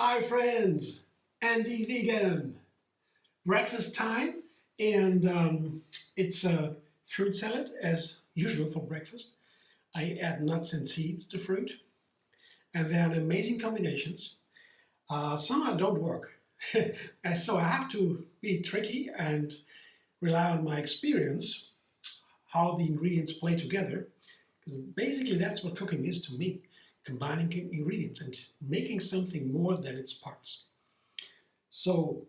Hi friends, Andy Vegan. Breakfast time, and it's a fruit salad as usual for breakfast. I add nuts and seeds to fruit, and they're amazing combinations. Some don't work, and so I have to be tricky and rely on my experience, how the ingredients play together, because basically that's what cooking is to me, combining ingredients and making something more than its parts. So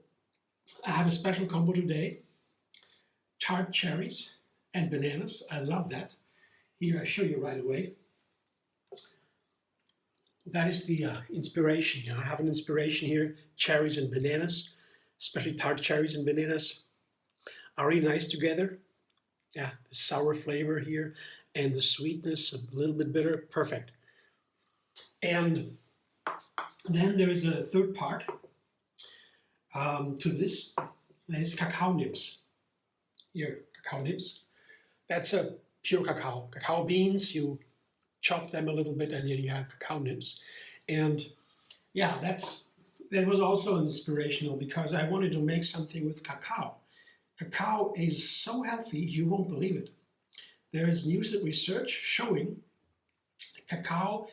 I have a special combo today, tart cherries and bananas. I love that. Here I show you right away. That is the inspiration. I have an inspiration here, cherries and bananas, especially tart cherries and bananas are really nice together. Yeah, the sour flavor here and the sweetness, a little bit bitter, perfect. And then there is a third part to this. That is cacao nibs. Here, cacao nibs. That's a pure cacao. Cacao beans, you chop them a little bit and then you have cacao nibs. And yeah, that was also inspirational because I wanted to make something with cacao. Cacao is so healthy, you won't believe it. There is news and research showing cacao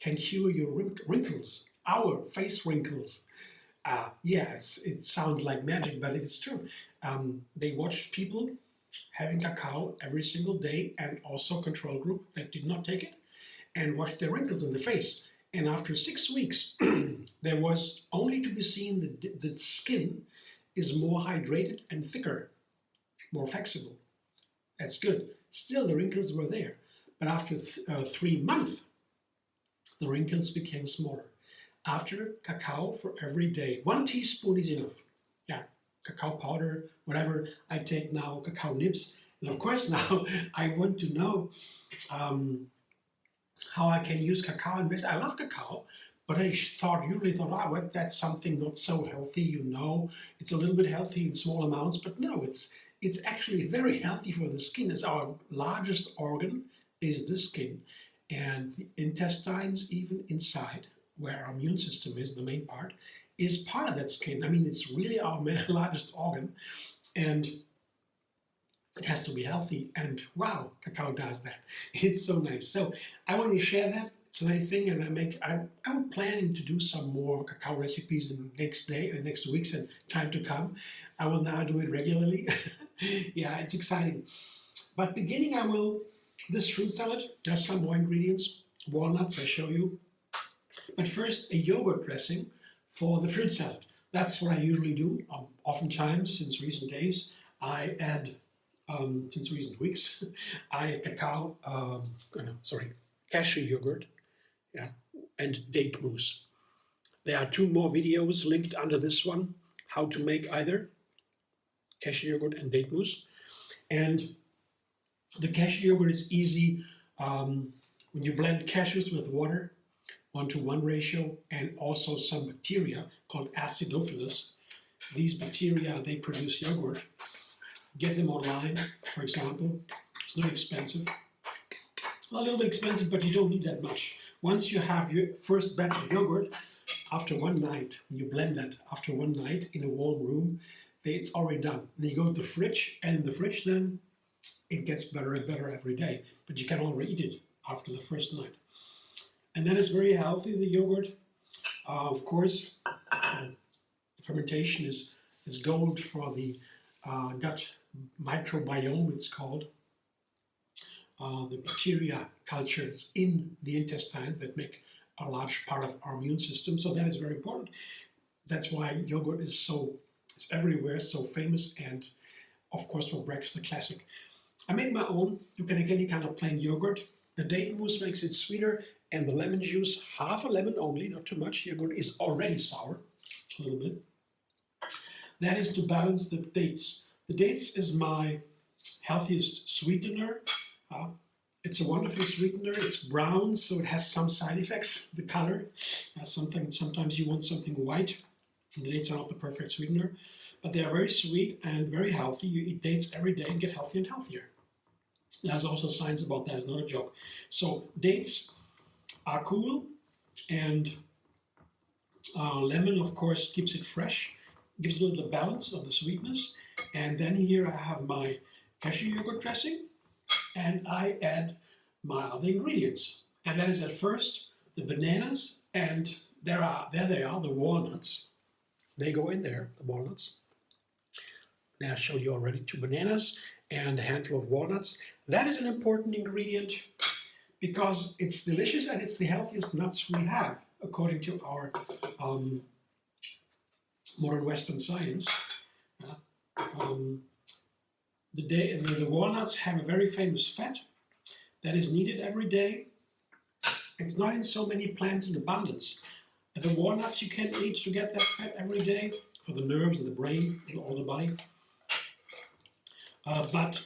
can cure your wrinkles, our face wrinkles. Yeah, it sounds like magic, but it's true. They watched people having cacao every single day and also a control group that did not take it and watched their wrinkles in the face. And after 6 weeks, there was only to be seen the skin is more hydrated and thicker, more flexible. That's good. Still, the wrinkles were there. But after 3 months, the wrinkles became smaller. After cacao for every day, 1 teaspoon is enough. Yeah, cacao powder, whatever. I take now cacao nibs. And of course now I want to know how I can use cacao in this. I love cacao, but I usually thought, well, that's something not so healthy, you know. It's a little bit healthy in small amounts, but no, it's actually very healthy for the skin. It's our largest organ is the skin, and the intestines, even inside, where our immune system is, the main part, is part of that skin. I mean, it's really our largest organ, and it has to be healthy. And wow, cacao does that. It's so nice. So I want to share that. It's a nice thing, and I'm planning to do some more cacao recipes in next weeks and time to come. I will now do it regularly. Yeah, it's exciting. But beginning, this fruit salad, there's some more ingredients. Walnuts, I show you. But first, a yogurt dressing for the fruit salad. That's what I usually do. Oftentimes, since recent days, I add, since recent weeks, I add cashew yogurt, yeah, and date mousse. There are 2 more videos linked under this one, how to make either cashew yogurt and date mousse. And the cashew yogurt is easy when you blend cashews with water, 1-to-1 ratio, and also some bacteria called acidophilus. These bacteria, they produce yogurt. Get them online, for example. It's not expensive. A little bit expensive, but you don't need that much. Once you have your first batch of yogurt, after one night, you blend that after one night in a warm room, it's already done. Then you go to the fridge, and in the fridge then, it gets better and better every day. But you can already eat it after the first night. And then it's very healthy, the yogurt. Of course, fermentation is gold for the gut microbiome, it's called. The bacteria cultures in the intestines that make a large part of our immune system. So that is very important. That's why yogurt is everywhere, so famous, and of course for breakfast, a classic. I made my own. You can get any kind of plain yogurt. The date mousse makes it sweeter, and the lemon juice, half a lemon only, not too much. Yogurt is already sour, a little bit. That is to balance the dates. The dates is my healthiest sweetener. It's a wonderful sweetener. It's brown, so it has some side effects. The color, sometimes you want something white. The dates are not the perfect sweetener, but they are very sweet and very healthy. You eat dates every day and get healthier and healthier. There's also science about that. It's not a joke. So dates are cool, and Lemon, of course, keeps it fresh, gives a little balance of the sweetness. And then here I have my cashew yogurt dressing, and I add my other ingredients. And that is at first the bananas, and there they are, the walnuts. They go in there, the walnuts. Now I showed you already 2 bananas and a handful of walnuts. That is an important ingredient because it's delicious and it's the healthiest nuts we have, according to our modern Western science. The walnuts have a very famous fat that is needed every day. It's not in so many plants in abundance. And the walnuts you can eat to get that fat every day for the nerves and the brain and all the body. But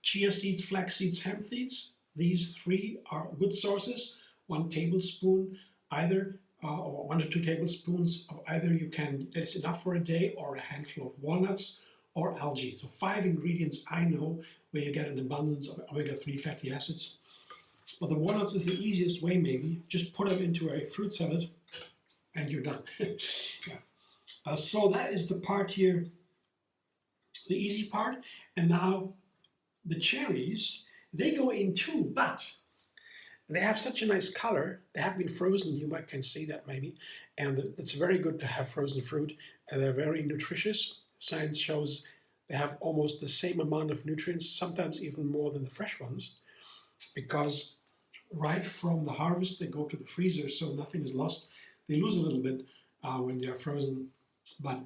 chia seeds, flax seeds, hemp seeds, these 3 are good sources. 1 tablespoon either, or 1 to 2 tablespoons of either you can, that's enough for a day, or a handful of walnuts or algae. So 5 ingredients I know where you get an abundance of omega-3 fatty acids. But the walnuts is the easiest way maybe. Just put them into a fruit salad and you're done. Yeah. So that is the part here, the easy part. And now the cherries, they go in too, but they have such a nice color. They have been frozen, you might can see that maybe. And it's very good to have frozen fruit. And they're very nutritious. Science shows they have almost the same amount of nutrients, sometimes even more than the fresh ones, because right from the harvest they go to the freezer, so nothing is lost. They lose a little bit when they are frozen, but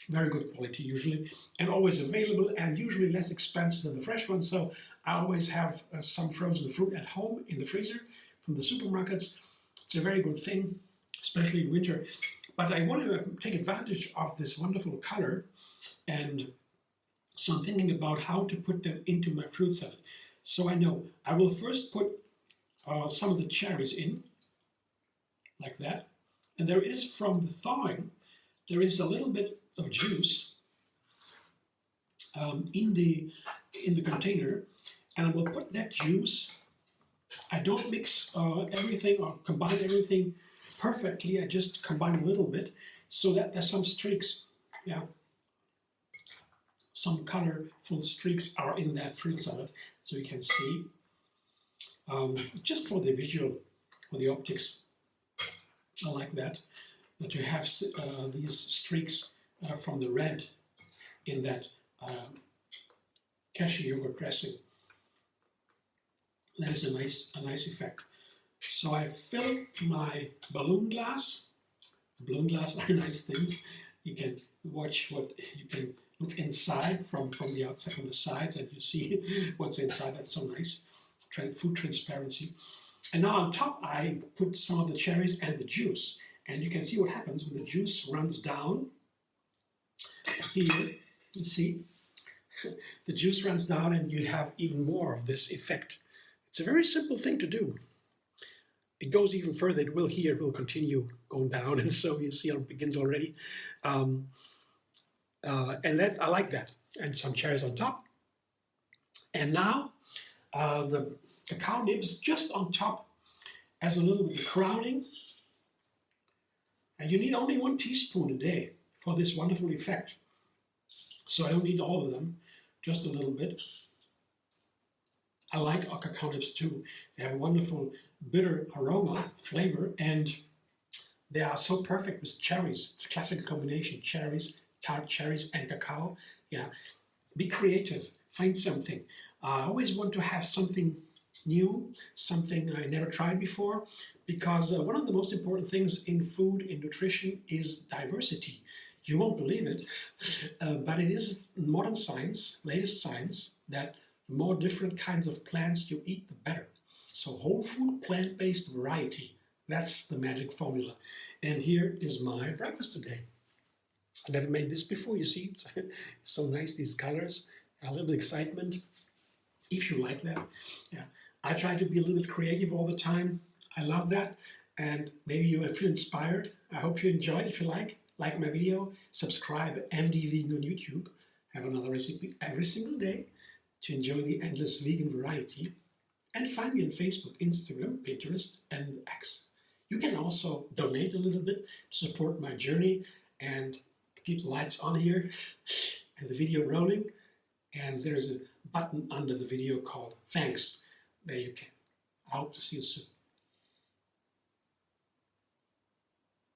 very good quality usually, and always available, and usually less expensive than the fresh ones. So I always have some frozen fruit at home in the freezer from the supermarkets. It's a very good thing, especially in winter. But I want to take advantage of this wonderful color, and so I'm thinking about how to put them into my fruit salad. So I know I will first put some of the cherries in, like that. And there is, from the thawing, there is a little bit of juice in the container, and I will put that juice. I don't mix everything or combine everything perfectly. I just combine a little bit so that there's some streaks. Yeah, some colorful streaks are in that fruit salad, so you can see. Just for the visual, for the optics, I like that. To have these streaks from the red in that cashew yogurt dressing. That is a nice effect. So I fill my balloon glass. Balloon glass are nice things. You can watch you can look inside from the outside, from the sides, and you see what's inside. That's so nice. Food transparency. And now on top I put some of the cherries and the juice. And you can see what happens when the juice runs down. Here, you see, the juice runs down and you have even more of this effect. It's a very simple thing to do. It goes even further. It will continue going down, and so you see how it begins already. And that I like that. And some cherries on top. And now the cacao nibs just on top as a little bit of crowning. And you need only 1 teaspoon a day for this wonderful effect. So I don't need all of them, just a little bit. I like our cacao nibs too. They have a wonderful bitter aroma, flavor, and they are so perfect with cherries. It's a classic combination, cherries, tart cherries, and cacao. Yeah, be creative, find something. I always want to have something new, something I never tried before, because one of the most important things in food, in nutrition, is diversity. You won't believe it, but it is modern science, latest science, that the more different kinds of plants you eat, the better. So whole food, plant-based variety, that's the magic formula. And here is my breakfast today. I never made this before, you see, it's so nice, these colors, a little excitement, if you like that. Yeah, I try to be a little bit creative all the time. I love that, and maybe you feel inspired. I hope you enjoyed. If you like my video, subscribe, MD Vegan on YouTube. Have another recipe every single day to enjoy the endless vegan variety. And find me on Facebook, Instagram, Pinterest, and X. You can also donate a little bit to support my journey and to keep the lights on here and the video rolling. And there's a button under the video called Thanks. There you can. I hope to see you soon.